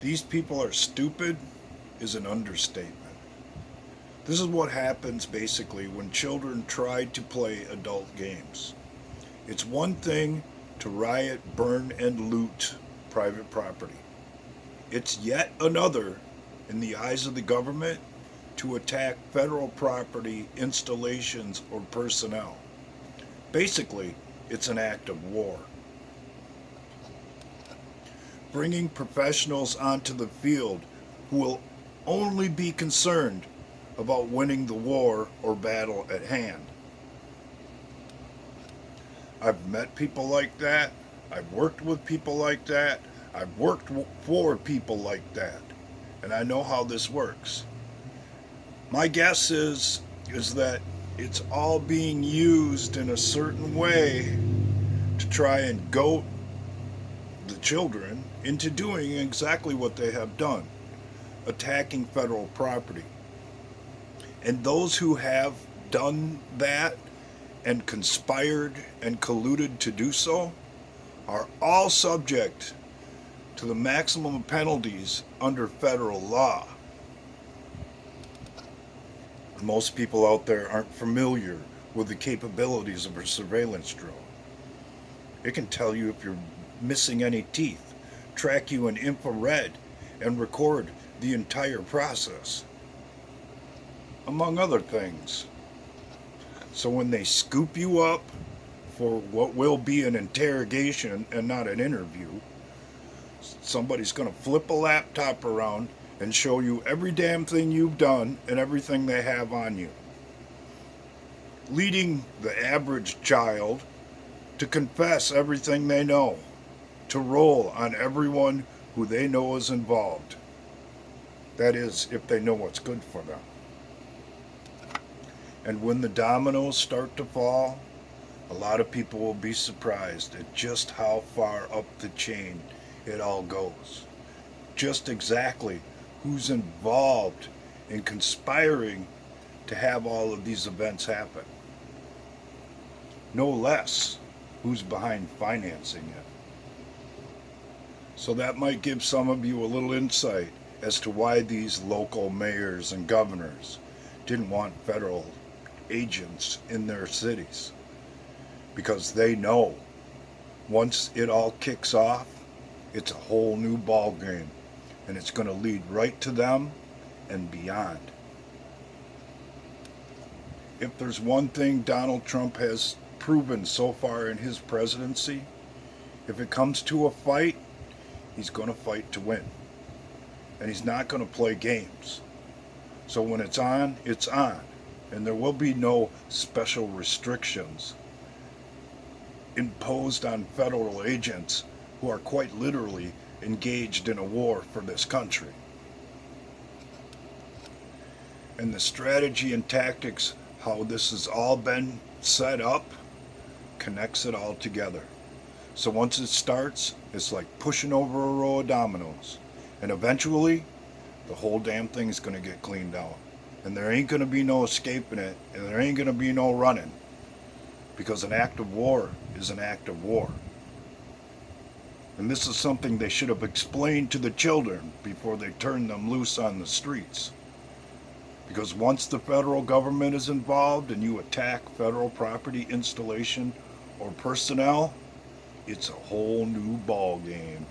These people are stupid is an understatement. This is what happens basically when children try to play adult games. It's one thing to riot, burn, and loot private property. It's yet another, in the eyes of the government, to attack federal property, installations, or personnel. Basically, it's an act of war. Bringing professionals onto the field who will only be concerned about winning the war or battle at hand. I've met people like that. I've worked with people like that. I've worked for people like that. And I know how this works. My guess is that it's all being used in a certain way to try and goad the children into doing exactly what they have done, attacking federal property. And those who have done that and conspired and colluded to do so are all subject to the maximum penalties under federal law. Most people out there aren't familiar with the capabilities of a surveillance drone. It can tell you if you're missing any teeth, track you in infrared, and record the entire process, among other things. So when they scoop you up for what will be an interrogation and not an interview, somebody's going to flip a laptop around and show you every damn thing you've done and everything they have on you, leading the average child to confess everything they know, to roll on everyone who they know is involved. That is, if they know what's good for them. And when the dominoes start to fall, a lot of people will be surprised at just how far up the chain it all goes. Just exactly who's involved in conspiring to have all of these events happen. No less, who's behind financing it. So that might give some of you a little insight as to why these local mayors and governors didn't want federal agents in their cities. Because they know once it all kicks off, it's a whole new ball game, and it's going to lead right to them and beyond. If there's one thing Donald Trump has proven so far in his presidency, if it comes to a fight, he's going to fight to win. And he's not going to play games. So when it's on, it's on. And there will be no special restrictions imposed on federal agents who are quite literally engaged in a war for this country. And the strategy and tactics, how this has all been set up, connects it all together. So once it starts, it's like pushing over a row of dominoes. And eventually, the whole damn thing is going to get cleaned out. And there ain't going to be no escaping it, and there ain't going to be no running. Because an act of war is an act of war. And this is something they should have explained to the children before they turned them loose on the streets. Because once the federal government is involved and you attack federal property, installation, or personnel, it's a whole new ball game.